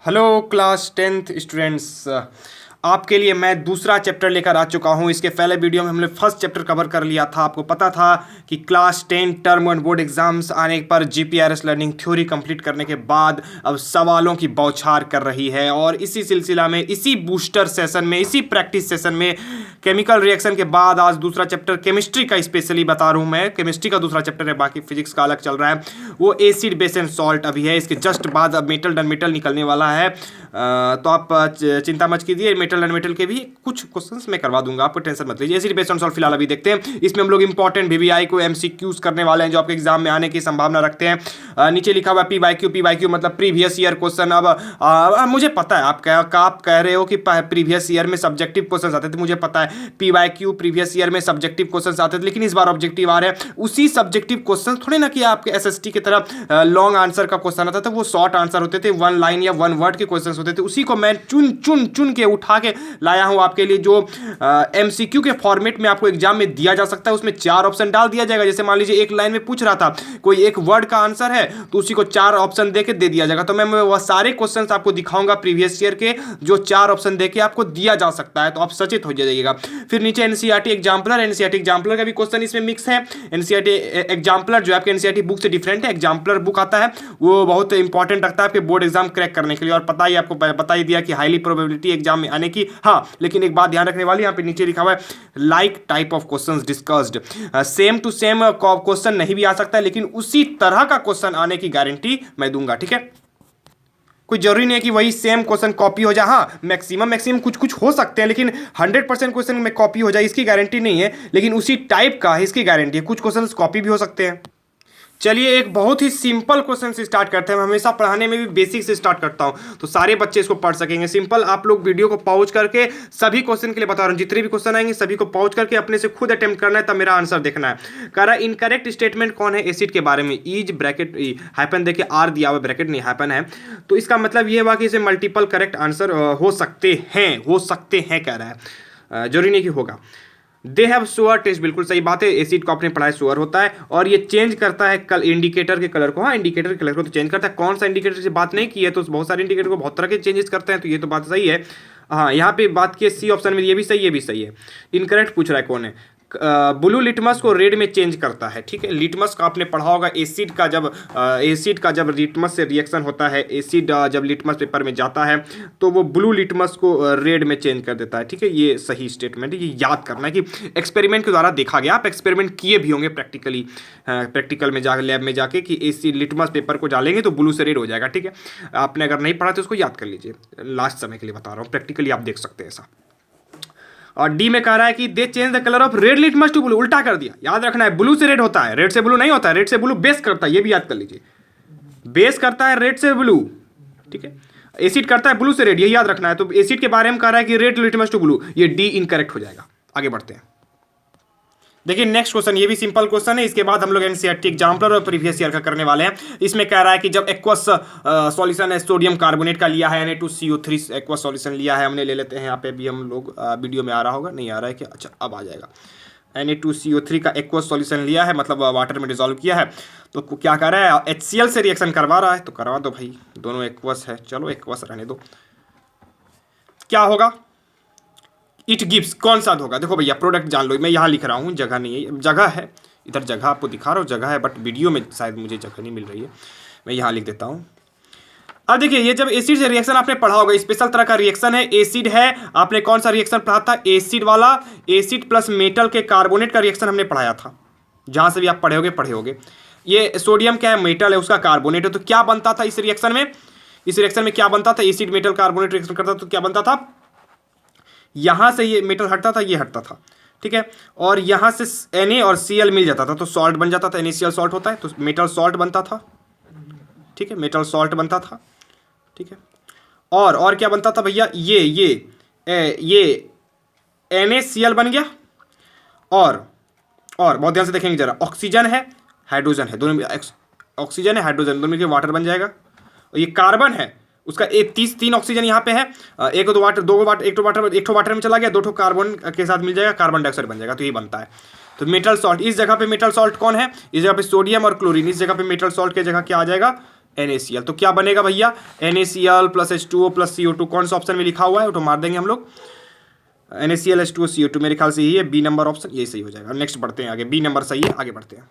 Hello class tenth students. आपके लिए मैं दूसरा चैप्टर लेकर आ चुका हूँ। इसके पहले वीडियो में हमने फर्स्ट चैप्टर कवर कर लिया था। आपको पता था कि क्लास 10 टर्म और बोर्ड एग्जाम्स आने पर जीपीआरएस लर्निंग थ्योरी कंप्लीट करने के बाद अब सवालों की बौछार कर रही है। और इसी सिलसिला में, इसी बूस्टर सेशन में, इसी प्रैक्टिस सेशन में केमिकल रिएक्शन के बाद आज दूसरा चैप्टर केमिस्ट्री का स्पेशली बता रहा हूँ। मैं केमिस्ट्री का दूसरा चैप्टर है, बाकी फिजिक्स का अलग चल रहा है। वो एसिड बेस एंड सॉल्ट अभी है। इसके जस्ट बाद अब मेटल डन मेटल निकलने वाला है। तो आप चिंता मत कीजिए, मेटल एंड मेटल के भी कुछ क्वेश्चंस मैं करवा दूंगा, आपको टेंशन मत लीजिए। एसिड बेस एंड सॉल्ट फिलहाल अभी देखते हैं। इसमें हम लोग इंपॉर्टेंट वीवीआई को एमसीक्यूज करने वाले हैं जो आपके एग्जाम में आने की संभावना रखते हैं। नीचे लिखा हुआ पीवाईक्यू मतलब प्रीवियस ईयर क्वेश्चन। अब मुझे पता है आप कह रहे हो कि प्रीवियस ईयर में सब्जेक्टिव क्वेश्चन आते थे, मुझे पता है पीवाईक्यू प्रीवियस ईयर में सब्जेक्टिव क्वेश्चन आते थे, लेकिन इस बार ऑब्जेक्टिव आ रहे हैं। उसी सब्जेक्टिव क्वेश्चन थोड़े ना कि आपके एसएसटी की तरह लॉन्ग आंसर का क्वेश्चन आता था, वो शॉर्ट आंसर होते थे, वन लाइन या वन वर्ड के क्वेश्चन होते थे। उसी को मैं चुन के उठा के लाया हूं आपके लिए, जो एमसीक्यू के फॉर्मेट में आपको एग्जाम में दिया जा सकता है। उसमें 4 ऑप्शन डाल दिया जाएगा। जैसे मान लीजिए एक लाइन में पूछ रहा था, कोई एक वर्ड का आंसर है तो उसी को 4 ऑप्शन देके दे दिया जाएगा। तो मैं वह सारे क्वेश्चन आपको दिखाऊंगा प्रीवियस ईयर के, जो 4 ऑप्शन देके आपको दिया जा सकता है। तो आप सचेत हो जाइएगा। फिर नीचे एनसीईआरटी एग्जाम्पलर का भी क्वेश्चन इसमें मिक्स है। एनसीईआरटी एग्जाम्पलर जो आपके एनसीईआरटी बुक से डिफरेंट है। एग्जाम्पलर बुक आता है, वो बहुत इंपॉर्टेंट रखता है आपके बोर्ड एग्जाम क्रैक करने के लिए। और पता ही आपको बता ही दिया कि हाईली प्रोबेबिलिटी एग्जाम में आने की। हाँ, लेकिन एक बात ध्यान रखने वाली, यहाँ पे नीचे लिखा हुआ है like type of questions discussed. Same to same question नहीं भी आ सकता है, लेकिन उसी तरह का क्वेश्चन आने की गारंटी मैं दूंगा। ठीक है, कोई जरूरी नहीं है कि वही सेम क्वेश्चन कॉपी हो जाए। हाँ, मैक्सिमम कुछ हो सकते हैं, लेकिन 100% क्वेश्चन में कॉपी हो जाए इसकी गारंटी नहीं है। लेकिन उसी टाइप का इसकी गारंटी है। कुछ क्वेश्चन कॉपी भी हो सकते हैं। चलिए एक बहुत ही सिंपल क्वेश्चन से स्टार्ट करते हैं। मैं हमेशा पढ़ाने में भी बेसिक से स्टार्ट करता हूं, तो सारे बच्चे इसको पढ़ सकेंगे। सिंपल, आप लोग वीडियो को पॉज करके सभी क्वेश्चन के लिए बता रहा हूं, जितने भी क्वेश्चन आएंगे सभी को पॉज करके अपने से खुद अटेम्प्ट करना है, तब मेरा आंसर देखना है। कह रहा है इनकरेक्ट स्टेटमेंट कौन है एसिड के बारे में। इज ब्रैकेट हाइपन, देखिए आर दिया हुआ, ब्रैकेट नहीं हाइपन है। तो इसका मतलब ये हुआ कि इसे मल्टीपल करेक्ट आंसर हो सकते हैं कह रहा है, जरूरी नहीं कि होगा। दे हैव सुअर टेस्ट, बिल्कुल सही बात है। एसिड को आपने पढ़ा है, सुअर होता है। और ये चेंज करता है कल इंडिकेटर के कलर को। हाँ, इंडिकेटर के कलर को तो चेंज करता है। कौन सा इंडिकेटर से बात नहीं की है, तो बहुत सारे इंडिकेटर को बहुत तरह के चेंजेस करते हैं, तो ये तो बात सही है। हाँ, यहाँ पे बात की सी ऑप्शन में, ये भी सही, ये भी सही है। इनकरेक्ट पूछ रहा है कौन है। ब्लू लिटमस को रेड में चेंज करता है। ठीक है, लिटमस का आपने पढ़ा होगा। एसिड का जब लिटमस से रिएक्शन होता है, एसिड जब लिटमस पेपर में जाता है तो वो ब्लू लिटमस को रेड में चेंज कर देता है। ठीक है, ये सही स्टेटमेंट है। ये याद करना है कि एक्सपेरिमेंट के द्वारा देखा गया। आप एक्सपेरिमेंट किए भी होंगे प्रैक्टिकल में जाकर, लैब में जाके, कि एसिड लिटमस पेपर को डालेंगे तो ब्लू से रेड हो जाएगा। ठीक है, आपने अगर नहीं पढ़ा तो उसको याद कर लीजिए। लास्ट समय के लिए बता रहा हूँ, प्रैक्टिकली आप देख सकते हैं ऐसा। और डी में कह रहा है कि they change the colour of red litmus to blue, उल्टा कर दिया। याद रखना है, ब्लू से रेड होता है, रेड से ब्लू नहीं होता है। रेड से ब्लू बेस करता है, ये भी याद कर लीजिए। बेस करता है रेड से ब्लू। ठीक है, एसिड करता है ब्लू से रेड, ये याद रखना है। तो एसिड के बारे में कह रहा है कि रेड लिटमस टू ब्लू, ये डी इनकरेक्ट हो जाएगा। आगे बढ़ते हैं। देखिए नेक्स्ट क्वेश्चन, ये भी सिंपल क्वेश्चन है। इसके बाद हम लोग एनसीईआरटी एग्जाम्पलर और प्रीवियस ईयर का करने वाले हैं। इसमें कह रहा है कि जब एक्वस सॉल्यूशन है, सोडियम कार्बोनेट का लिया है, Na2CO3 एक्वस सॉल्यूशन लिया है हमने, ले लेते हैं। यहाँ पे भी हम लोग वीडियो में आ रहा होगा, नहीं आ रहा है क्या? अच्छा, अब आ जाएगा। Na2CO3 का एक्वस सॉल्यूशन लिया है, मतलब वाटर में डिजोल्व किया है। तो क्या कर रहा है, HCl से रिएक्शन करवा रहा है। तो करवा दो भाई, दोनों एक्वस है, चलो एक्वस रहने दो। क्या होगा, इट गिव्स, कौन सा होगा? देखो भैया, प्रोडक्ट जान लो। मैं यहाँ लिख रहा हूँ, जगह नहीं है, जगह है इधर, जगह आपको दिखा रहा हूँ, जगह है, बट वीडियो में शायद मुझे जगह नहीं मिल रही है। मैं यहाँ लिख देता हूँ। अब देखिए, ये जब एसिड से रिएक्शन आपने पढ़ा होगा, स्पेशल तरह का रिएक्शन है, एसिड है। आपने कौन सा रिएक्शन पढ़ा था? एसिड वाला, एसिड प्लस मेटल के कार्बोनेट का रिएक्शन हमने पढ़ाया था। जहाँ से भी आप पढ़े होगे। ये सोडियम क्या है, मेटल है, उसका कार्बोनेट है। तो क्या बनता था इस रिएक्शन में? इस रिएक्शन में क्या बनता था? एसिड मेटल कार्बोनेट रिएक्शन करता तो क्या बनता था? यहाँ से ये मेटल हटता था, ये हटता था। ठीक है, और यहाँ से Na और Cl मिल जाता था, तो सॉल्ट बन जाता था। NaCl सॉल्ट होता है, तो मेटल सॉल्ट बनता था। ठीक है, मेटल सॉल्ट बनता था। ठीक है, और क्या बनता था भैया? ये NaCl बन गया। और बहुत ध्यान से देखेंगे जरा, ऑक्सीजन है, हाइड्रोजन है, दोनों में ऑक्सीजन है, हाइड्रोजन, दोनों मिलकर वाटर बन जाएगा। और ये कार्बन है, उसका एक 3 ऑक्सीजन यहाँ पे है, एक ठो वाटर में चला गया, 2 ठो कार्बन के साथ मिल जाएगा, कार्बन डाइऑक्साइड बन जाएगा। तो ये बनता है। तो मेटल सॉल्ट, इस जगह पे मेटल सॉल्ट कौन है? इस जगह पे सोडियम और क्लोरीन, इस जगह पे मेटल सॉल्ट की जगह क्या आ जाएगा? NaCl। तो क्या बनेगा भैया, NaCl plus H2O plus CO2। कौन सा ऑप्शन में लिखा हुआ है वो तो मार देंगे हम लोग। NaCl H2O CO2 मेरे ख्याल से यही है, बी नंबर ऑप्शन, यही सही हो जाएगा। नेक्स्ट बढ़ते हैं आगे, बी नंबर सही है, आगे बढ़ते हैं।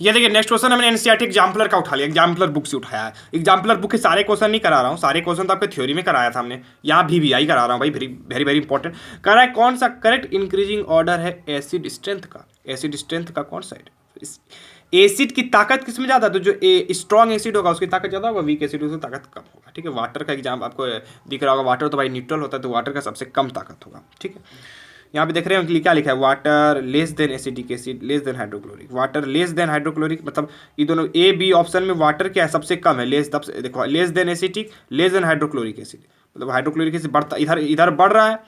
ये देखिए नेक्स्ट क्वेश्चन हमने एनसीईआरटी एग्जाम्पलर का उठा लिया, एग्जाम्पलर बुक से उठाया है। एग्जाम्पलर बुक के सारे क्वेश्चन नहीं करा रहा हूँ, सारे क्वेश्चन तो आपके थ्योरी में कराया था हमने, यहाँ VVI करा रहा हूँ भाई, वेरी वेरी वेरी इंपॉर्टेंट। कह रहा है कौन सा करेक्ट इंक्रीजिंग ऑर्डर है एसिड स्ट्रेंथ का, एसिड स्ट्रेंथ का कौन सा है, एसिड की ताकत किसमें ज़्यादा, तो जो स्ट्रॉन्ग एसिड होगा उसकी ताकत ज़्यादा होगा, वीक एसिड उसकी ताकत कम होगा। ठीक है, वाटर का एग्जाम आपको दिख रहा होगा, वाटर तो भाई न्यूट्रल होता है, तो वाटर का सबसे कम ताकत होगा। ठीक है, यहाँ पे देख रहे हैं क्या लिखा है, water less than acidic acid less than hydrochloric, water less than hydrochloric, मतलब ये दोनों ए बी ऑप्शन में वाटर क्या है सबसे कम है, लेस, तब से देखो less than acidic less than hydrochloric acid, मतलब हाइड्रोक्लोरिक एसिड बढ़ता, इधर इधर बढ़ रहा है,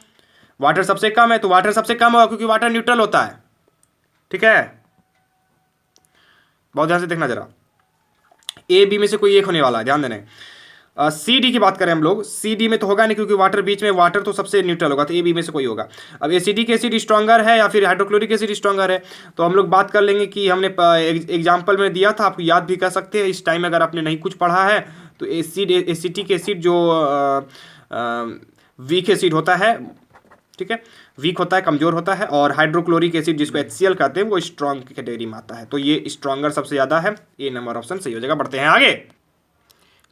वाटर सबसे कम है, तो वाटर सबसे कम होगा क्योंकि वाटर न्यूट्रल होता है। ठीक है, बहुत ध्यान से देखना जरा, ए बी में से कोई एक होने वाला है, ध्यान देना। सी डी की बात करें हम लोग, सी डी में तो होगा नहीं क्योंकि वाटर बीच में, वाटर तो सबसे न्यूट्रल होगा, तो ए बी में से कोई होगा। अब एसिडिक एसिड स्ट्रॉन्गर है या फिर हाइड्रोक्लोरिक एसिड स्ट्रॉन्गर है, तो हम लोग बात कर लेंगे कि हमने एग्जाम्पल में दिया था, आपको याद भी कर सकते हैं इस टाइम अगर आपने नहीं कुछ पढ़ा है तो। एसिडिक एसिड जो वीक एसिड होता है, ठीक है, वीक होता है, कमजोर होता है, और हाइड्रोक्लोरिक एसिड जिसको HCl कहते हैं वो स्ट्रॉन्ग की कैटेगरी में आता है, तो ये स्ट्रॉन्गर सबसे ज़्यादा है, ए नंबर ऑप्शन सही हो जाएगा। बढ़ते हैं आगे,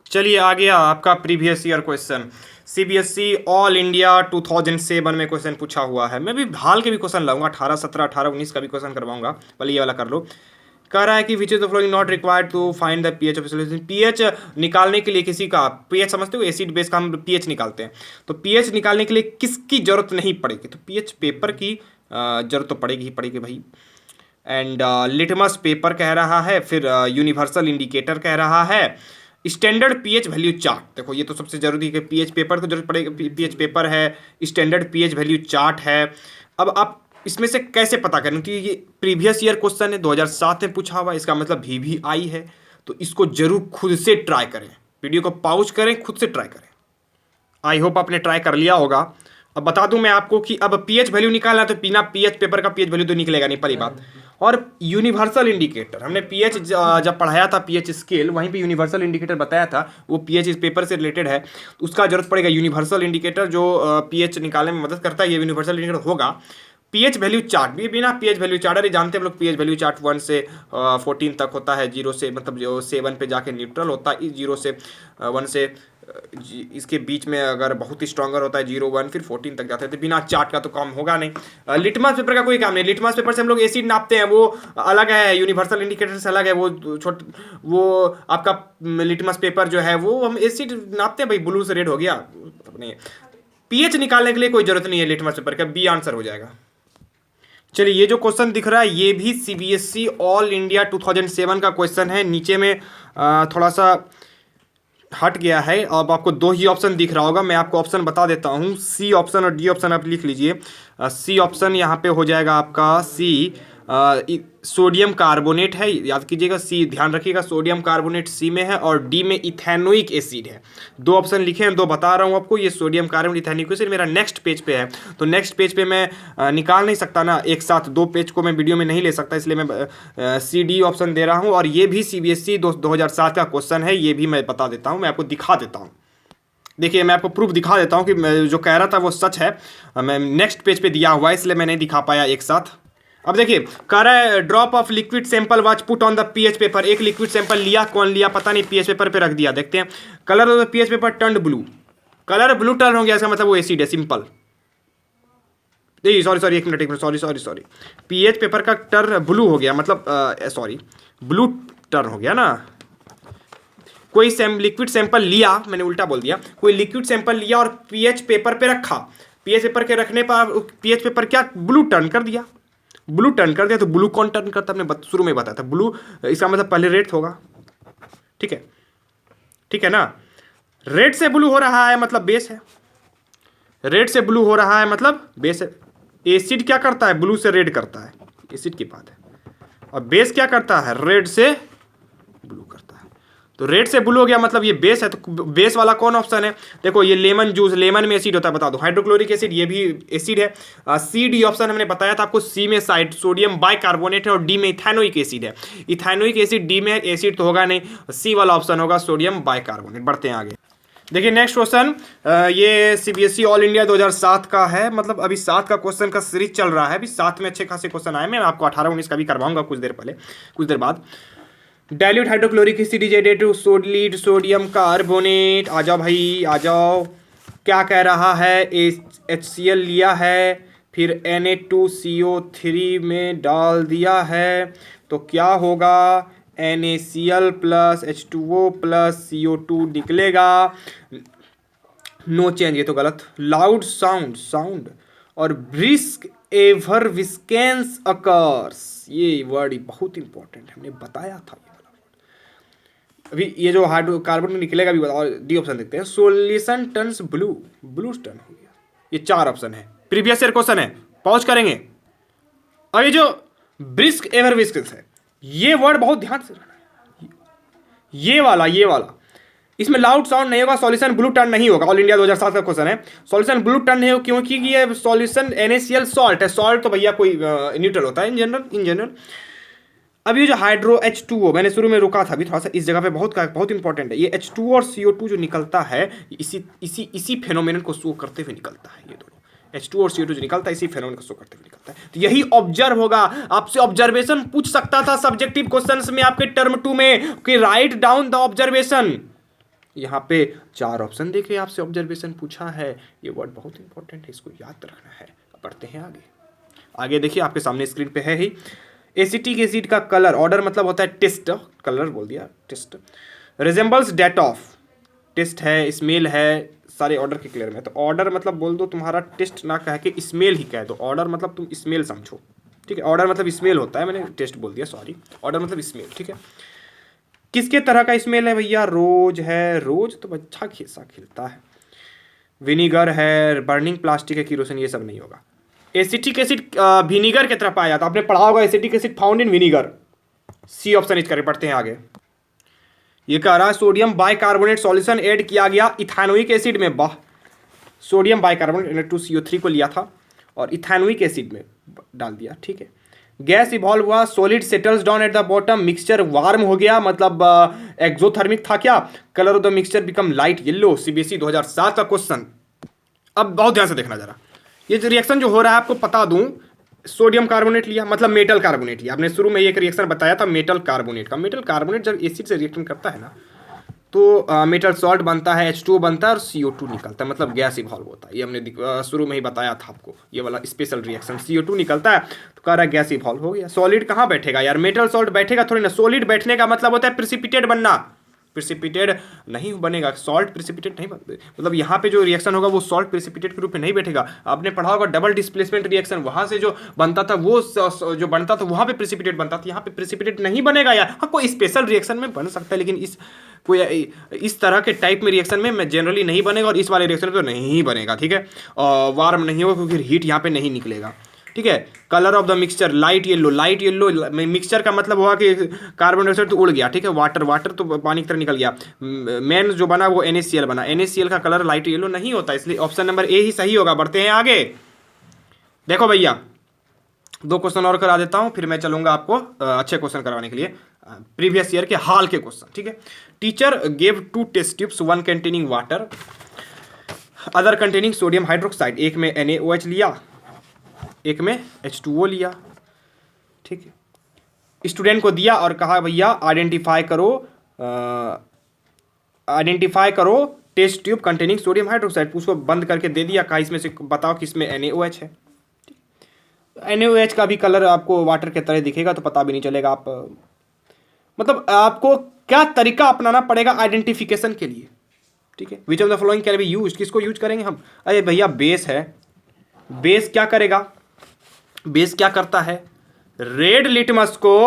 चलिए आ गया आपका previous year question, CBSE all India 2007 में क्वेश्चन पूछा हुआ है। मैं भी हाल के भी क्वेश्चन लाऊंगा, 18, 17, 18, 19 का भी क्वेश्चन करवाऊंगा, पहले ये वाला कर लो। कह रहा है कि which is the following not required to find the pH of solution. पीएच निकालने के लिए किसी का, पीएच समझते हो, एसिड बेस का हम पीएच निकालते हैं, तो पीएच निकालने के लिए किसकी जरूरत नहीं पड़ेगी, तो पीएच पेपर की जरूरत तो पड़ेगी ही पड़ेगी भाई। एंड लिटमस पेपर कह रहा है, फिर यूनिवर्सल इंडिकेटर कह रहा है, स्टैंडर्ड पीएच वैल्यू चार्ट, देखो ये तो सबसे जरूरी है कि पीएच पेपर को जरूरत पड़ेगी, पीएच पेपर है, स्टैंडर्ड पीएच वैल्यू चार्ट है। अब आप इसमें से कैसे पता करें, क्योंकि ये प्रीवियस ईयर क्वेश्चन है, 2007 में पूछा हुआ, इसका मतलब VVI है, तो इसको जरूर खुद से ट्राई करें, वीडियो को पॉज करें, खुद से ट्राई करें। आई होप आपने ट्राई कर लिया होगा। अब बता दूं मैं आपको कि अब पीएच वैल्यू निकालना, तो बिना पीएच पेपर का पीएच वैल्यू तो निकलेगा नहीं, पहली बात। और यूनिवर्सल इंडिकेटर हमने पीएच जब पढ़ाया था, पीएच स्केल, वहीं पे यूनिवर्सल इंडिकेटर बताया था, वो पीएच इस पेपर से रिलेटेड है, तो उसका जरूरत पड़ेगा यूनिवर्सल इंडिकेटर जो पीएच निकालने में मदद करता है, ये यूनिवर्सल इंडिकेटर होगा। पीएच वैल्यू चार्ट भी, बिना पीएच वैल्यू चार्ट, अरे जानते हैं हम लोग पीएच वैल्यू चार्ट 1 से 14 तक होता है, 0 से मतलब जो 7 पे जाके न्यूट्रल होता है, 0 से 1 से इसके बीच में अगर बहुत ही स्ट्रॉन्गर होता है 0, 1 फिर 14 तक जाते हैं, तो बिना चार्ट का तो काम होगा नहीं। लिटमस पेपर का कोई काम नहीं, लिटमस पेपर से हम लोग एसिड नापते हैं, वो अलग है, यूनिवर्सल इंडिकेटर से अलग है, वो आपका लिटमस पेपर जो है वो हम एसिड नापते हैं भाई, ब्लू से रेड हो गया, पीएच निकालने के लिए कोई जरूरत नहीं है लिटमस पेपर का, बी आंसर हो जाएगा। चलिए ये जो क्वेश्चन दिख रहा है ये भी CBSE ऑल इंडिया 2007 का क्वेश्चन है, नीचे में थोड़ा सा हट गया है, अब आपको 2 ही ऑप्शन दिख रहा होगा, मैं आपको ऑप्शन बता देता हूँ, सी ऑप्शन और डी ऑप्शन आप लिख लीजिए। सी ऑप्शन यहाँ पे हो जाएगा आपका सी, सोडियम कार्बोनेट है, याद कीजिएगा, सी ध्यान रखिएगा, सोडियम कार्बोनेट सी में है, और डी में इथेनोइक एसिड है। 2 ऑप्शन लिखे हैं, 2 बता रहा हूँ आपको, ये सोडियम कार्बोनेट इथेनोइक एसिड मेरा नेक्स्ट पेज पे है, तो नेक्स्ट पेज पे मैं निकाल नहीं सकता ना एक साथ, 2 पेज को मैं वीडियो में नहीं ले सकता, इसलिए मैं CD ऑप्शन दे रहा हूँ। और ये भी CBSE 2007 का क्वेश्चन है, ये भी मैं बता देता हूँ, मैं आपको दिखा देता हूँ। देखिए मैं आपको प्रूफ दिखा देता हूँ कि मैं जो कह रहा था वो सच है, मैं नेक्स्ट पेज पे दिया हुआ है इसलिए मैं नहीं दिखा पाया एक साथ। अब देखिए कह रहा है drop of liquid sample was put on the pH paper, एक लिक्विड सैंपल लिया, कौन लिया पता नहीं, पीएच पेपर पे रख दिया, देखते हैं। Colour of the pH paper turn blue, colour blue turn हो गया, इसका मतलब वो एसिड है, सिंपल। सॉरी एक मिनट, सॉरी, पीएच पेपर का टर्न ब्लू हो गया, मतलब सॉरी ब्लू टर्न हो गया ना। कोई लिक्विड सैंपल लिया, मैंने उल्टा बोल दिया, कोई लिक्विड सैंपल लिया और पीएच पेपर पे रखा, पीएच पेपर के रखने पर पीएच पेपर क्या ब्लू टर्न कर दिया, ब्लू टर्न कर दिया, तो ब्लू कौन टर्न करता है, हमने शुरू में बताया था, ब्लू, इसका मतलब पहले रेड होगा, ठीक है ना। रेड से ब्लू हो रहा है मतलब बेस है, रेड से ब्लू हो रहा है मतलब बेस है। एसिड क्या करता है, ब्लू से रेड करता है, एसिड की बात है, और बेस क्या करता है, रेड से ब्लू करता है। तो रेड से ब्लू हो गया, मतलब ये बेस है। तो बेस वाला कौन ऑप्शन है? देखो ये लेमन जूस, लेमन में एसिड होता है, बता दो। हाइड्रोक्लोरिक एसिड, ये भी एसिड है। सी डी ऑप्शन हमने बताया था आपको। सी में साइड सोडियम बाइकार्बोनेट है और डी में इथेनोइक एसिड है। इथेनोइक एसिड, डी में एसिड तो होगा नहीं, सी वाला ऑप्शन होगा सोडियम बाइकार्बोनेट। बढ़ते हैं आगे। देखिए नेक्स्ट क्वेश्चन, ये सीबीएसई ऑल इंडिया 2007 का है। मतलब अभी 7 का क्वेश्चन का सीरीज चल रहा है। अभी 7 में अच्छे खासे क्वेश्चन आए। मैं आपको 18-19 का भी करवाऊंगा कुछ देर बाद। Dilute hydrochloric acid is added to solid sodium carbonate. आ जाओ भाई आ जाओ। क्या कह रहा है? HCl लिया है, फिर Na2CO3 में डाल दिया है, तो क्या होगा? NaCl plus H2O plus CO2 निकलेगा। नो चेंज, ये तो गलत। लाउड साउंड और ब्रिस्क एफरविस्केंस अकर्स, ये वर्ड बहुत इंपॉर्टेंट है, हमने बताया था ये वाला वर्ड। अभी ये जो हाइड्रोकार्बन निकलेगा भी बताओ। डी ऑप्शन देखते हैं। सोल्यूशन टर्न्स ब्लू टर्न हो गया। ये 4 ऑप्शन है, प्रीवियस ईयर क्वेश्चन है, पहुंच करेंगे। और ये जो ब्रिस्क एफरविस्केंस है, ये वर्ड बहुत ध्यान से रखना है। ये वाला इसमें लाउड साउंड नहीं होगा, सॉल्यूशन ब्लू टर्न नहीं होगा। ऑल इंडिया 2007 का क्वेश्चन है। सॉल्यूशन ब्लू टर्न नहीं होगा क्योंकि ये सॉल्यूशन NaCl सॉल्ट है। सॉल्ट तो भैया कोई न्यूट्रल होता है इन जनरल। अब ये जो हाइड्रो H2O, मैंने शुरू में रुका था अभी थोड़ा सा इस जगह पे, बहुत इंपॉर्टेंट है। ये H2O और CO2 जो निकलता है, इसी फेनोमेनन को शो करते हुए निकलता है। ये दोनों H2O और CO2 जो निकलता है, इसी फेनोमेनन को शो करते हुए निकलता है। तो यही ऑब्जर्व होगा। आपसे ऑब्जर्वेशन पूछ सकता था सब्जेक्टिव क्वेश्चंस में आपके टर्म 2 में कि राइट डाउन द ऑब्जर्वेशन। यहाँ पे 4 ऑप्शन देखे, आपसे ऑब्जर्वेशन पूछा है। ये वर्ड बहुत इंपॉर्टेंट है, इसको याद रखना है। बढ़ते हैं आगे देखिए आपके सामने स्क्रीन पे है ही। एसिटिक एसिड का कलर, ऑर्डर मतलब होता है टेस्ट, कलर बोल दिया test. Resembles that of, test है, स्मेल है, सारे ऑर्डर के क्लियर में। तो ऑर्डर मतलब बोल दो तुम्हारा टेस्ट ना कह के स्मेल ही कह दो। ऑर्डर मतलब तुम स्मेल समझो, ठीक है। ऑर्डर मतलब स्मेल होता है, मैंने टेस्ट बोल दिया, सॉरी। ऑर्डर मतलब स्मेल, ठीक है। किसके तरह का स्मेल है भैया? रोज है। रोज तो अच्छा खिसा खिलता है। विनीगर है, बर्निंग प्लास्टिक है, किरोसिन, ये सब नहीं होगा। एसिटिक एसिड विनीगर की तरह पाया जाता है, आपने पढ़ा होगा। Acetic acid found in vinegar, C option is correct. पढ़ते हैं आगे। ये कह रहा है सोडियम बाइकार्बोनेट सॉल्यूशन ऐड किया गया इथेनोइक एसिड में। वाह, सोडियम बाइकार्बोनेट Na2CO3 को लिया था और इथेनोइक एसिड में डाल दिया, ठीक है। गैस इवॉल्व हुआ, solid settles down at the bottom, mixture warm हो गया, मतलब एक्सोथर्मिक था क्या? Colour of the mixture become light yellow. CBSE 2007 का क्वेश्चन। अब बहुत ध्यान से देखना जरा। ये जो रिएक्शन जो हो रहा है आपको बता दूं, सोडियम कार्बोनेट लिया मतलब मेटल कार्बोनेट लिया। आपने शुरू में एक रिएक्शन बताया था मेटल कार्बोनेट का। मेटल कार्बोनेट जब एसिड से रिएक्शन करता है ना, तो मेटल सॉल्ट बनता है, H2O बनता है और CO2 निकलता है, मतलब गैस इवॉल्व होता है। ये हमने शुरू में ही बताया था आपको, ये वाला स्पेशल रिएक्शन। CO2 निकलता है तो कह रहा है गैस इवॉल्व हो गया। सॉलिड कहाँ बैठेगा यार? मेटल सॉल्ट बैठेगा थोड़ी ना। सॉलिड बैठने का मतलब होता है प्रिसिपिटेट बनना। प्रिसिपिटेट नहीं बनेगा, सॉल्ट प्रिसिपिटेट नहीं बन, मतलब यहाँ पे जो रिएक्शन होगा वो सॉल्ट प्रिसिपिटेट के रूप में नहीं बैठेगा। आपने पढ़ा होगा डबल डिस्प्लेसमेंट रिएक्शन, वहाँ से जो बनता था वो जो बनता था वहाँ पे प्रिसिपिटेट बनता था, यहाँ पे प्रिसिपिटेट नहीं बनेगा यार। हाँ, कोई स्पेशल रिएक्शन में बन सकता है, लेकिन कोई इस तरह के टाइप में रिएक्शन में जनरली नहीं बनेगा, और इस वाले रिएक्शन में तो नहीं बनेगा, ठीक है। वार्म नहीं होगा क्योंकि हीट यहाँ पे नहीं निकलेगा, ठीक है। Colour of the mixture light yellow. Light yellow mixture का मतलब हुआ कि कार्बन डाइऑक्साइड तो उड़ गया, ठीक है। वाटर तो पानी की तरह निकल गया। मेन जो बना वो NaCl बना। NaCl का कलर लाइट येलो नहीं होता, इसलिए ऑप्शन नंबर ए ही सही होगा। बढ़ते हैं आगे। देखो भैया 2 क्वेश्चन और करा देता हूं, फिर मैं चलूंगा आपको अच्छे क्वेश्चन करवाने के लिए, प्रीवियस ईयर के हाल के क्वेश्चन, ठीक है। Teacher gave 2 test tubes, 1 containing water, other containing sodium hydroxide. एक में NaOH लिया, एक में H2O लिया, ठीक है। स्टूडेंट को दिया और कहा भैया आइडेंटिफाई करो test tube containing sodium hydroxide. उसको बंद करके दे दिया, कहा इसमें से बताओ किसमें NaOH है। NaOH का भी कलर आपको वाटर के तरह दिखेगा तो पता भी नहीं चलेगा। आप मतलब आपको क्या तरीका अपनाना पड़ेगा आइडेंटिफिकेशन के लिए, ठीक है। विच of the following can be used, किसको यूज करेंगे हम? अरे भैया बेस है, बेस क्या करेगा? बेस क्या करता है? रेड लिटमस को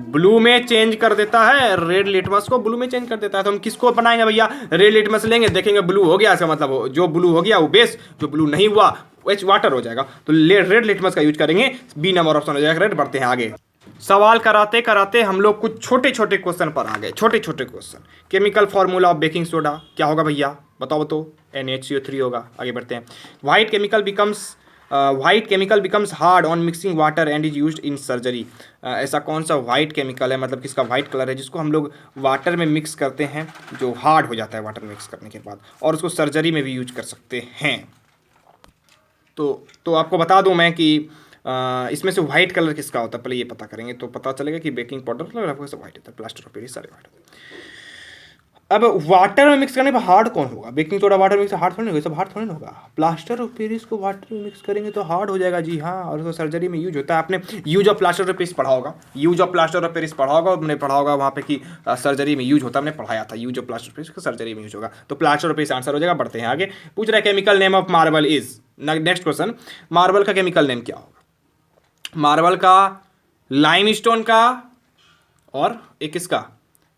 ब्लू में चेंज कर देता है। रेड लिटमस को ब्लू में चेंज कर देता है। तो हम किसको बनाएंगे भैया? रेड लिटमस लेंगे, देखेंगे ब्लू हो गया, इसका मतलब जो ब्लू हो गया वो बेस, जो ब्लू नहीं हुआ वो वाटर हो जाएगा। तो रेड लिटमस का यूज करेंगे, बी नंबर ऑप्शन हो जाएगा रेड। बढ़ते हैं आगे। सवाल कराते कराते हम लोग कुछ छोटे छोटे क्वेश्चन पर आ गए, छोटे छोटे question. Chemical formula of baking soda क्या होगा भैया, बताओ तो। NaCO3 होगा। आगे बढ़ते हैं। White chemical becomes hard on mixing water and is used in surgery. ऐसा कौन सा व्हाइट केमिकल है, मतलब किसका व्हाइट कलर है, जिसको हम लोग वाटर में मिक्स करते हैं, जो हार्ड हो जाता है वाटर में मिक्स करने के बाद, और उसको सर्जरी में भी यूज कर सकते हैं। तो आपको बता दूं मैं कि इसमें से व्हाइट कलर किसका होता है, पहले ये पता करेंगे तो पता चलेगा कि बेकिंग पाउडर व्हाइट होता है, प्लास्टर ऑफ पेरिस सारे व्हाइट होते हैं। अब वाटर में मिक्स करने पर हार्ड कौन होगा, baking soda water mix hard थोड़ी नहीं होगा, सब हार्ड थोड़ी ना होगा। प्लास्टर ऑफ पेरिस को वाटर में मिक्स करेंगे तो हार्ड हो जाएगा, जी हाँ, और उसको सर्जरी में यूज होता है। आपने use of plaster of Paris पढ़ा होगा, use of plaster of Paris पढ़ा होगा, हमने पढ़ा होगा वहाँ पे कि सर्जरी में यूज होता है, हमने पढ़ाया था use of plaster of Paris को सर्जरी में यूज होगा। तो प्लास्टर ऑफ पेरिस आंसर हो जाएगा। बढ़ते हैं आगे। पूछ रहा है chemical name of marble is, next question, marble का केमिकल नेम क्या होगा। मार्बल का, लाइमस्टोन का, और एक किसका,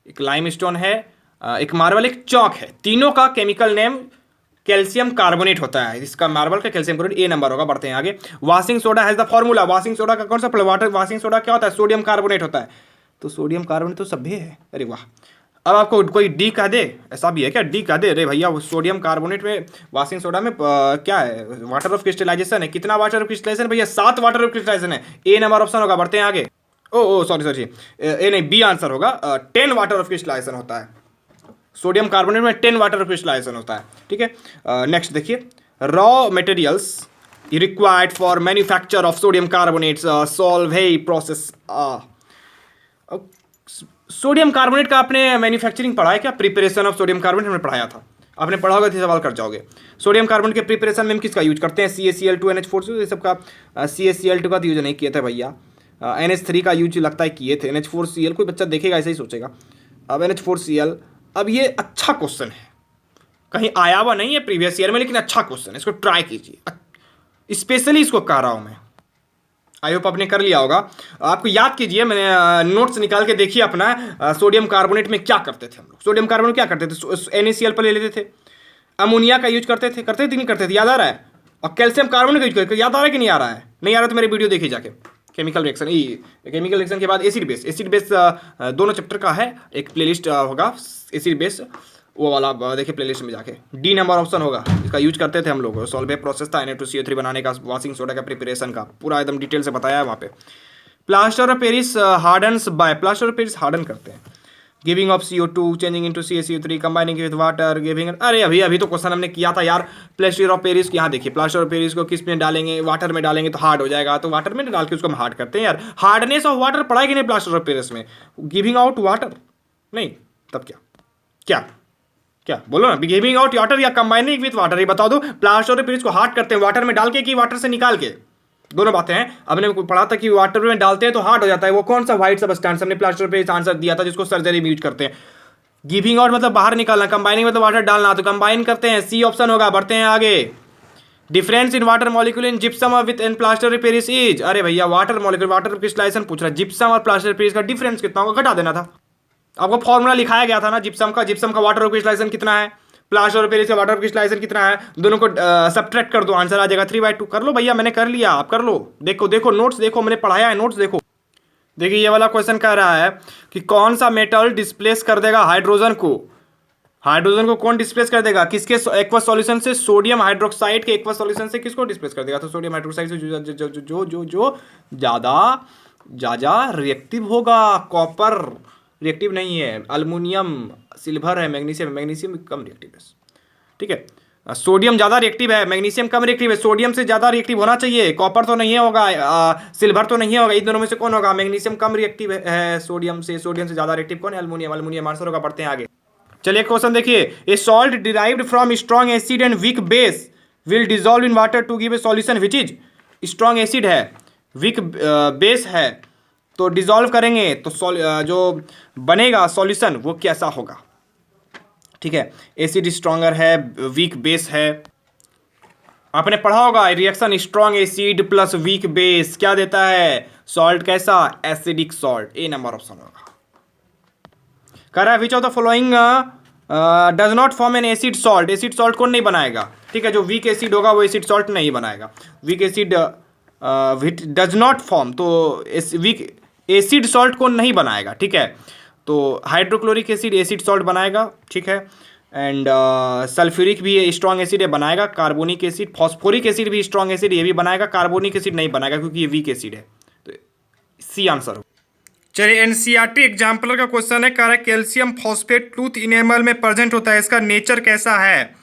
एक लाइमस्टोन है, एक मार्बल, एक चौक है, तीनों का केमिकल नेम कैल्शियम कार्बोनेट होता है। इसका मार्बल का कैल्शियम कार्बोनेट, ए नंबर होगा। बढ़ते हैं आगे। Washing soda has the formula, washing soda का कौन सा वाटर वाशिंग सोडा क्या होता है, सोडियम कार्बोनेट होता है। तो सोडियम कार्बोनेट तो सभ्य है, अरे वाह। अब आपको कोई डी कह दे, ऐसा भी है क्या, डी कह दे, अरे भैया सोडियम कार्बोनेट में, वाशिंग सोडा में क्या है, वाटर ऑफ क्रिस्टलाइजेशन है। कितना वाटर ऑफ क्रिस्टलाइजेशन भैया, 7 वाटर ऑफ क्रिस्टलाइजेशन है। ए नंबर ऑप्शन होगा। बढ़ते हैं आगे। ओ सॉरी, ए नहीं, बी आंसर होगा। 10 वाटर ऑफ क्रिस्टलाइजेशन होता है सोडियम कार्बोनेट में, 10 वाटर ऑफ क्रिस्टलाइजेशन होता है। ठीक है, नेक्स्ट देखिए। Raw materials required for manufacture of sodium carbonate Solvay process. Sodium carbonate का आपने मैन्युफैक्चरिंग पढ़ा है क्या, प्रिपरेशन ऑफ सोडियम कार्बोनेट हमने पढ़ाया था, आपने पढ़ा होगा तो सवाल कर जाओगे। सोडियम कार्बोनेट के प्रिपरेशन में हम किसका यूज करते हैं, CaCl2 NH4, ये सब का। CaCl2 का तो यूज नहीं किए थे भैया, NH3 का यूज लगता है किए थे। NH4Cl कोई बच्चा देखेगा ऐसा ही सोचेगा। अब NH4Cl, अब ये अच्छा क्वेश्चन है, कहीं आया हुआ नहीं है प्रीवियस ईयर में, लेकिन अच्छा क्वेश्चन है, इसको ट्राई कीजिए, स्पेशली इसको कह रहा हूं मैं। आई होप आपने कर लिया होगा। आपको याद कीजिए, मैंने नोट्स निकाल के देखिए अपना, सोडियम कार्बोनेट में क्या करते थे हम लोग। सोडियम कार्बोनेट क्या करते थे, NaCl पर ले लेते थे, अमोनिया का यूज करते थे कि नहीं करते थे, याद आ रहा है। और कैल्शियम कार्बोनेट का यूज करते, याद आ रहा है कि नहीं आ रहा है, नहीं आ रहा तो मेरे वीडियो देखिए जाके। केमिकल रिएक्शन, केमिकल रिएक्शन के बाद एसिड बेस दोनों चैप्टर का है, एक प्लेलिस्ट होगा एसिड बेस, वो वाला देखिए प्लेलिस्ट में जाके। डी नंबर ऑप्शन होगा, इसका यूज करते थे हम लोग। सॉल्वे प्रोसेस था Na2CO3 बनाने का, वाशिंग सोडा का प्रिपरेशन का पूरा एकदम डिटेल से बताया है वहाँ पे। Plaster of Paris hardens by, plaster of Paris harden करते हैं, giving off CO2 changing into CaCO3 combining with water giving, अरे अभी तो क्वेश्चन हमने किया था यार। प्लास्टर ऑफ पेरिस, यहाँ देखिए, प्लास्टर ऑफ पेरिस को किस में डालेंगे, वाटर में डालेंगे तो हार्ड हो जाएगा, तो वाटर में डाल के उसको हम हार्ड करते हैं यार। हार्डनेस ऑफ वाटर पढ़ा कि नहीं प्लास्टर ऑफ पेरिस में, गिविंग आउट वाटर नहीं, तब क्या बोलो ना, गिविंग आउट वाटर या कंबाइनिंग विद वाटर, ये बता दो। प्लास्टर ऑफ पेरिस को हार्ड करते हैं वाटर में डाल के कि वाटर से निकाल के, दोनों बातें हैं। हमने पढ़ा था कि वाटर में डालते हैं तो हार्ड हो जाता है, वो कौन सा व्हाइट सब्सटेंस, हमने प्लास्टर ऑफ पेरिस आंसर दिया था, जिसको सर्जरी में यूज करते हैं। गिविंग आउट मतलब बाहर निकालना, कंबाइनिंग मतलब वाटर डालना, तो कंबाइन करते हैं, सी ऑप्शन होगा। बढ़ते हैं आगे। Difference in water molecule in gypsum with in plaster of Paris is, अरे भैया वाटर मॉलिक्यूल, वाटर क्रिस्टलाइजेशन पूछ रहा है, जिप्सम और प्लास्टर ऑफ पेरिस का डिफरेंस कितना होगा, घटा देना था। आपको फॉर्मूला लिखाया गया था ना जिप्सम का वाटर ऑफ क्रिस्टलाइजेशन कितना है, प्लास्टर ऑफ पेरिस का वाटर ऑफ क्रिस्टलाइजेशन कितना है, दोनों को सब्ट्रैक्ट कर दो, आंसर आ जाएगा 3/2। कर लो भैया, मैंने कर लिया, आप कर लो। देखो नोट्स देखो, मैंने पढ़ाया है, नोट्स देखो। देखिए ये वाला क्वेश्चन कह रहा है कि कौन सा मेटल डिस्प्लेस कर देगा हाइड्रोजन को कौन डिस्प्लेस कर देगा, किसके एक्वस सॉल्यूशन से, सोडियम हाइड्रोक्साइड के एक्वस सॉल्यूशन से किसको डिस्प्लेस कर देगा, तो सोडियम हाइड्रोक्साइड से जो ज्यादा रिएक्टिव होगा। कॉपर रिएक्टिव नहीं है, अल्युमिनियम, सिल्वर है, मैग्नीशियम कम रिएक्टिव है। ठीक है, सोडियम ज़्यादा रिएक्टिव है, मैग्नीशियम कम रिएक्टिव है, सोडियम से ज़्यादा रिएक्टिव होना चाहिए, कॉपर तो नहीं होगा, सिल्वर तो नहीं होगा, इन दोनों में से कौन होगा, मैग्नीशियम कम रिएक्टिव है सोडियम से ज़्यादा रिएक्टिव कौन है, अल्युमिनियम आंसर होगा। बढ़ते हैं आगे। चलिए क्वेश्चन देखिए। A salt derived from strong acid and weak base will dissolve in water to give a solution which is, strong acid है, वीक बेस है, तो डिजॉल्व करेंगे तो जो बनेगा सॉल्यूशन वो कैसा होगा। ठीक है, एसिड स्ट्रॉन्गर है, वीक बेस है, आपने पढ़ा होगा reaction strong acid plus weak base क्या देता है, सॉल्ट कैसा, एसिडिक सॉल्ट, ए नंबर ऑप्शन होगा। कह रहा है विच of the following does not form an acid salt, acid salt कौन नहीं बनाएगा। ठीक है, जो वीक एसिड होगा वो एसिड सॉल्ट नहीं बनाएगा, weak acid which does not form, तो वीक एसिड सॉल्ट को नहीं बनाएगा, ठीक है। तो हाइड्रोक्लोरिक एसिड एसिड सॉल्ट बनाएगा, ठीक है। एंड सल्फ्यूरिक भी स्ट्रॉन्ग एसिड है, बनाएगा। कार्बोनिक एसिड, फॉस्फोरिक एसिड भी स्ट्रॉन्ग एसिड, ये भी बनाएगा। कार्बोनिक एसिड नहीं बनाएगा क्योंकि ये वीक एसिड है। तो सी आंसर हो। चलिए एनसीईआरटी एग्जाम्पलर का क्वेश्चन है, कह रहा है कैल्शियम फॉस्फेट टूथ इनेमल में प्रेजेंट होता है, इसका नेचर कैसा है।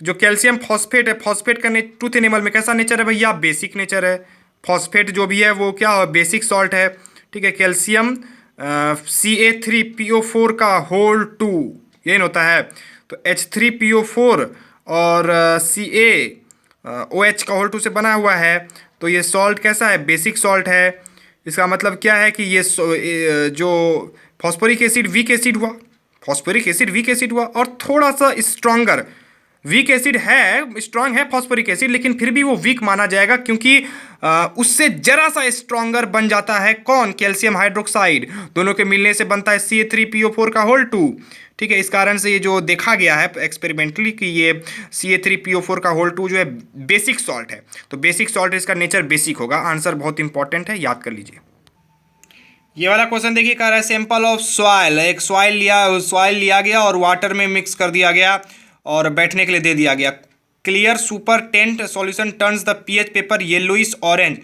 जो कैल्शियम फॉस्फेट है, फॉस्फेट का टूथ इनेमल में कैसा नेचर है भैया, बेसिक नेचर है। फॉस्फेट जो भी है वो क्या है, बेसिक सॉल्ट है, ठीक है। कैल्शियम CA3PO4 का होल 2 यही होता है। तो H3PO4 और CaOH का होल 2 से बना हुआ है। तो ये सॉल्ट कैसा है, बेसिक सॉल्ट है। इसका मतलब क्या है कि ये जो फॉस्फोरिक एसिड वीक एसिड हुआ, फॉस्फोरिक एसिड वीक एसिड हुआ, और थोड़ा सा स्ट्रॉन्गर वीक एसिड है, स्ट्रांग है फॉस्फोरिक एसिड, लेकिन फिर भी वो वीक माना जाएगा क्योंकि उससे जरा सा स्ट्रॉन्गर बन जाता है कौन, कैल्शियम हाइड्रोक्साइड। दोनों के मिलने से बनता है CA3PO4 का होल 2, ठीक है। इस कारण से ये जो देखा गया है एक्सपेरिमेंटली कि ये CA3PO4 का होल 2 जो है बेसिक सॉल्ट है। तो बेसिक सॉल्ट इसका नेचर बेसिक होगा। आंसर बहुत इंपॉर्टेंट है, याद कर लीजिए। ये वाला क्वेश्चन देखिए, कह रहा है सैंपल ऑफ सॉइल, एक सॉइल लिया गया और वाटर में मिक्स कर दिया गया और बैठने के लिए दे दिया गया। Clear supernatant solution turns the pH paper yellowish orange.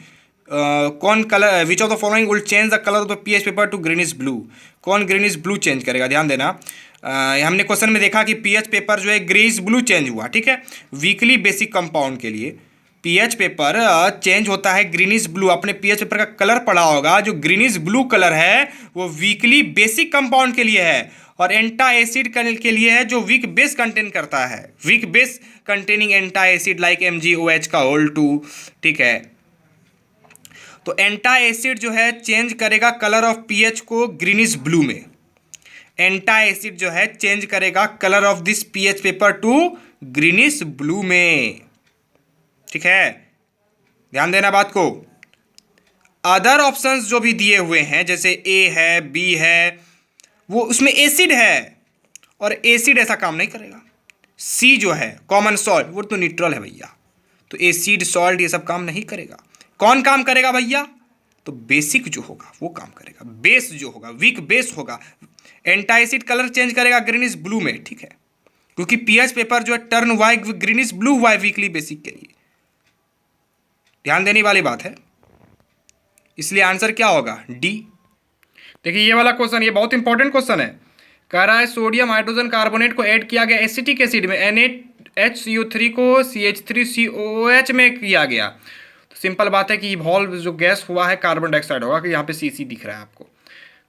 कौन colour, which of the following will change the colour of the pH paper to greenish blue. कौन ग्रीनिश ब्लू चेंज करेगा, ध्यान देना। हमने क्वेश्चन में देखा कि पीएच पेपर जो है ग्रीनिश ब्लू चेंज हुआ, ठीक है। वीकली बेसिक कंपाउंड के लिए पीएच पेपर चेंज होता है ग्रीनिश ब्लू। अपने पीएच पेपर का कलर पढ़ा होगा, जो ग्रीनिश ब्लू कलर है वो वीकली बेसिक कंपाउंड के लिए है, और एंटा एसिड के लिए है जो वीक बेस कंटेन करता है, weak base containing antacid like MgOH का होल 2, ठीक है। तो एंटा एसिड जो है चेंज करेगा कलर ऑफ पीएच को ग्रीनिश ब्लू में। एंटा एसिड जो है चेंज करेगा colour of this pH paper to greenish blue में, ठीक है। ध्यान देना बात को। अदर ऑप्शंस जो भी दिए हुए हैं जैसे A है, B है, वो उसमें एसिड है और एसिड ऐसा काम नहीं करेगा। C जो है कॉमन सॉल्ट, वो तो न्यूट्रल है भैया, तो एसिड सॉल्ट ये सब काम नहीं करेगा। कौन काम करेगा भैया, तो बेसिक जो होगा वो काम करेगा, बेस जो होगा वीक बेस होगा। एंटा एसिड कलर चेंज करेगा ग्रीनिश ब्लू में, ठीक है, क्योंकि पीएच पेपर जो है टर्न हुआ है ग्रीनिश ब्लू हुआ है वीकली बेसिक के लिए। ध्यान देने वाली बात है, इसलिए आंसर क्या होगा, D। देखिए ये वाला क्वेश्चन, ये बहुत इंपॉर्टेंट क्वेश्चन है। कह रहा है सोडियम हाइड्रोजन कार्बोनेट को ऐड किया गया एसिटिक एसिड में, NaHCO3 को CH3COOH में किया गया। तो सिंपल बात है कि इवॉल्व जो गैस हुआ है कार्बन डाइऑक्साइड होगा, कि यहाँ पे CC दिख रहा है आपको।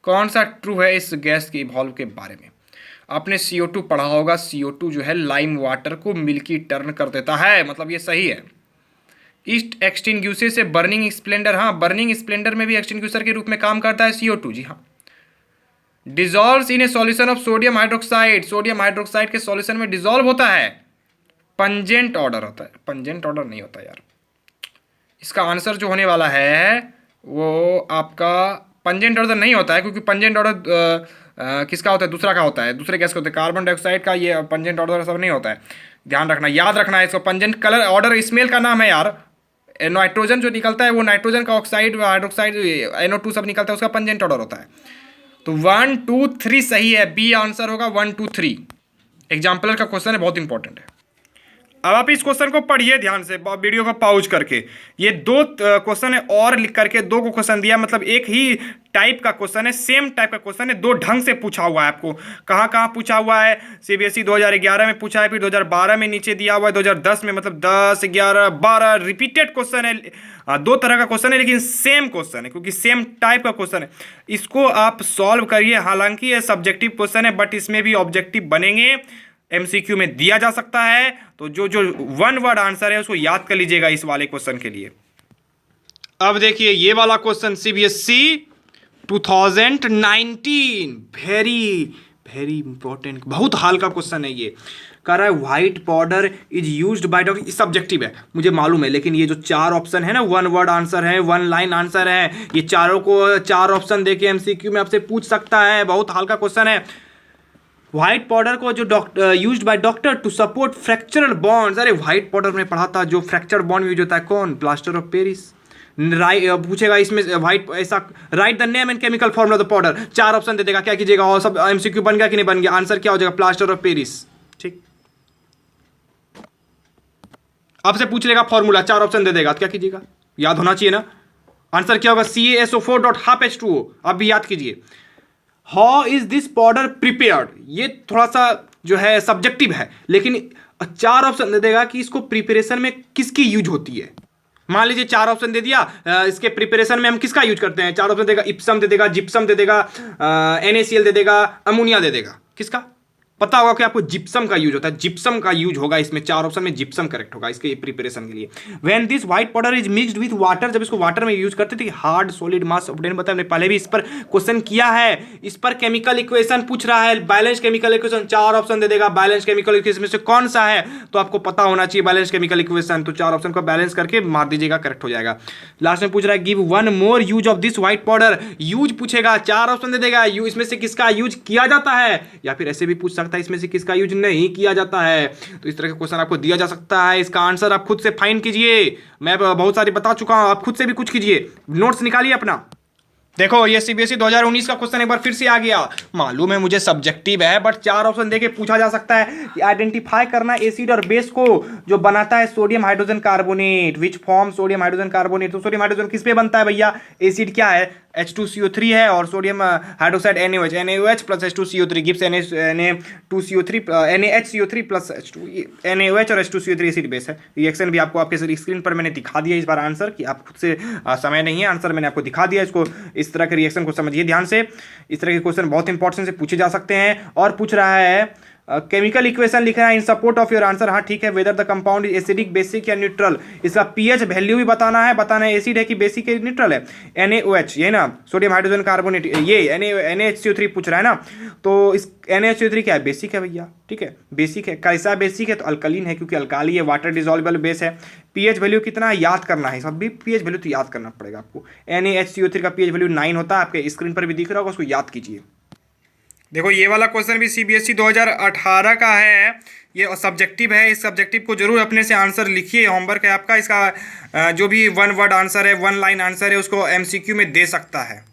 कौन सा ट्रू है इस गैस के इवॉल्व के बारे में। आपने CO2 पढ़ा होगा, CO2 जो है लाइम वाटर को मिल्की टर्न कर देता है, मतलब ये सही है। ईस्ट एक्सटिंग्यूशर से बर्निंग स्प्लेंडर, हाँ बर्निंग स्प्लेंडर में भी एक्सटिंग्यूशर के रूप में काम करता है CO2, जी हाँ। Dissolves in A solution of sodium hydroxide, sodium hydroxide के सॉल्यूशन में डिजॉल्व होता है, पंजेंट ऑर्डर होता है। पंजेंट ऑर्डर नहीं होता यार, इसका आंसर जो होने वाला है वो आपका पंजेंट ऑर्डर नहीं होता है, क्योंकि पंजेंट ऑर्डर किसका होता है, दूसरा का होता है, दूसरे गैस का होता है। कार्बन डाइऑक्साइड का ये पंजेंट ऑर्डर सब नहीं होता है, ध्यान रखना, याद रखना है इसको। पंजेंट कलर ऑर्डर स्मेल का नाम है यार। नाइट्रोजन जो निकलता है वो नाइट्रोजन का ऑक्साइड, हाइड्रोक्साइड, NO2 सब निकलता है, उसका पंजेंट ऑर्डर होता है। तो 1 2 3 सही है, बी आंसर होगा 1 2 3। एग्जाम्पलर का क्वेश्चन है, बहुत इंपॉर्टेंट है। अब आप इस क्वेश्चन को पढ़िए ध्यान से, वीडियो को पॉज करके। ये दो क्वेश्चन है और लिख करके दो को क्वेश्चन दिया, मतलब एक ही टाइप का क्वेश्चन है, सेम टाइप का क्वेश्चन है, दो ढंग से पूछा हुआ है आपको। कहाँ कहाँ पूछा हुआ है, CBSE 2011 में पूछा है, फिर 2012 में नीचे दिया हुआ है, 2010 में, मतलब 10 11 12 रिपीटेड क्वेश्चन है। दो तरह का क्वेश्चन है लेकिन सेम क्वेश्चन है, क्योंकि सेम टाइप का क्वेश्चन है। इसको आप सॉल्व करिए। हालांकि ये सब्जेक्टिव क्वेश्चन है, बट इसमें भी ऑब्जेक्टिव बनेंगे, MCQ में दिया जा सकता है। तो जो जो वन वर्ड आंसर है उसको याद कर लीजिएगा इस वाले क्वेश्चन के लिए। अब देखिए ये वाला क्वेश्चन CBSE 2019, वेरी इंपॉर्टेंट, बहुत हल्का क्वेश्चन है ये। कह रहा है white powder is used by doctor, subjective है मुझे मालूम है, लेकिन ये जो चार ऑप्शन है ना, वन वर्ड आंसर है, वन लाइन आंसर है, ये चारों को चार ऑप्शन देके MCQ में आपसे पूछ सकता है। बहुत हल्का क्वेश्चन है। व्हाइट पाउडर को जो used by doctor to support fractured bones, अरे व्हाइट पाउडर में पढ़ा था, जो फ्रैक्चर बॉन्ड यूज होता है कौन, प्लास्टर ऑफ पेरिस। पूछेगा इसमें व्हाइट ऐसा write the name and chemical formula of the powder, 4 option दे देगा, क्या कीजिएगा? और सब एमसीक्यू बन गया कि नहीं बन गया? आंसर क्या हो जाएगा? Plaster of Paris. ठीक, आपसे पूछ लेगा फॉर्मूला, 4 ऑप्शन दे देगा, क्या कीजिएगा? याद होना चाहिए ना। आंसर क्या होगा? CaSO4.12H2O। आप भी याद कीजिए। How is this powder prepared, ये थोड़ा सा जो है सब्जेक्टिव है, लेकिन 4 ऑप्शन दे देगा कि इसको प्रिपरेशन में किसकी यूज होती है। मान लीजिए 4 ऑप्शन दे दिया, इसके प्रिपरेशन में हम किसका यूज करते हैं? 4 ऑप्शन देगा, इप्सम दे देगा, जिप्सम दे देगा, NaCl दे देगा, अमोनिया दे देगा। किसका? पता होगा कि आपको जिप्सम का यूज होता है, जिप्सम का यूज होगा इसमें। 4 ऑप्शन में जिप्सम करेक्ट होगा इसके प्रिपरेशन के लिए। When this white powder is mixed with water, जब इसको वाटर में यूज करते थे, हार्ड सॉलिड मास ऑब्टेन, बताया हमने पहले भी इस पर क्वेश्चन किया है। इस पर केमिकल इक्वेशन पूछ रहा है, बैलेंस केमिकल इक्वेशन, 4 ऑप्शन दे देगा। बैलेंस केमिकल इक्वेशन में से कौन सा है? तो आपको पता होना चाहिए बैलेंस केमिकल इक्वेशन, तो 4 ऑप्शन को बैलेंस करके मार दीजिएगा, करेक्ट हो जाएगा। लास्ट में पूछ रहा है give one more use of this white powder, use पूछेगा, 4 ऑप्शन दे देगा, इसमें से किसका यूज किया जाता है, या फिर ऐसे भी पूछ सकता है इसमें से किसका यूज नहीं किया जाता है। तो इस तरह का क्वेश्चन आपको दिया जा सकता है। इसका आंसर आप खुद से फाइंड कीजिए, मैं बहुत सारी बता चुका हूं, आप खुद से भी कुछ कीजिए, नोट्स निकालिए अपना। देखो ये CBSE 2019 का क्वेश्चन एक बार फिर से आ गया। मालूम है मुझे सब्जेक्टिव है, बट 4 ऑप्शन देके पूछा जा सकता है कि आइडेंटिफाई करना एसिड और बेस को जो बनाता है sodium hydrogen carbonate, which form sodium hydrogen carbonate. तो सोडियम हाइड्रोजन किस पे बनता है भैया? एसिड क्या है? H2CO3 है, और sodium hydroxide NaOH, NaOH plus H2CO3 gives Na2CO3 NaHCO3 plus H2, NaOH और H2CO3 एसिड बेस है। रिएक्शन भी आपको आपके स्क्रीन पर मैंने दिखा दिया इस बार आंसर, कि आप खुद से समय नहीं है, आंसर मैंने आपको दिखा दिया। इसको इस तरह के रिएक्शन को समझिए ध्यान से। इस तरह के क्वेश्चन बहुत इंपॉर्टेंट से पूछे जा सकते हैं। और पूछ रहा है केमिकल इक्वेशन लिख रहा है इन सपोर्ट ऑफ योर आंसर। हाँ ठीक है, whether the compound is acidic, basic या न्यूट्रल। इसका पीएच वैल्यू भी बताना है एसिड है कि बेसिक है न्यूट्रल है। NaOH ये ना सोडियम हाइड्रोजन कार्बोनेट, ये NaHCO3 पूछ रहा है ना, तो इस NaHCO3 क्या है? बेसिक है भैया, ठीक है, बेसिक है। कैसा बेसिक है? तो अल्कलीन है, क्योंकि अल्काली है, वाटर डिजॉल्वेबल बेस है। पीएच वैल्यू कितना है याद करना है, सब भी पीएच वैल्यू तो याद करना पड़ेगा आपको। NaHCO3 का पीएच वैल्यू 9 होता है, आपके स्क्रीन पर भी दिख रहा होगा, उसको याद कीजिए। देखो ये वाला क्वेश्चन भी CBSE 2018 का है, ये सब्जेक्टिव है। इस सब्जेक्टिव को जरूर अपने से आंसर लिखिए, होमवर्क है आपका। इसका जो भी 1 वर्ड आंसर है, 1 लाइन आंसर है, उसको MCQ में दे सकता है।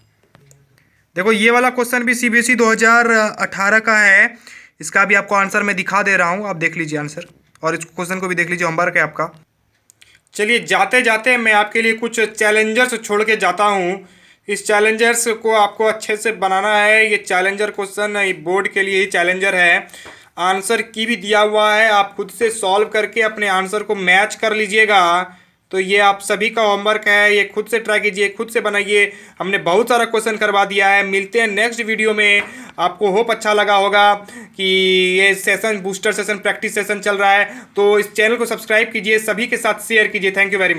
देखो ये वाला क्वेश्चन भी CBSE 2018 का है, इसका भी आपको आंसर मैं दिखा दे रहा हूँ, आप देख लीजिए आंसर, और इस क्वेश्चन को भी देख लीजिए, होमवर्क है आपका। चलिए जाते जाते मैं आपके लिए कुछ चैलेंजर्स छोड़ के जाता हूँ। इस चैलेंजर्स को आपको अच्छे से बनाना है। ये चैलेंजर क्वेश्चन बोर्ड के लिए ही चैलेंजर है, आंसर की भी दिया हुआ है, आप खुद से सॉल्व करके अपने आंसर को मैच कर लीजिएगा। तो ये आप सभी का होमवर्क है, ये खुद से ट्राई कीजिए, खुद से बनाइए। हमने बहुत सारा क्वेश्चन करवा दिया है। मिलते हैं नेक्स्ट वीडियो में। आपको होप अच्छा लगा होगा कि ये session booster session practice session चल रहा है, तो इस चैनल को सब्सक्राइब कीजिए, सभी के साथ शेयर कीजिए। Thank you very much.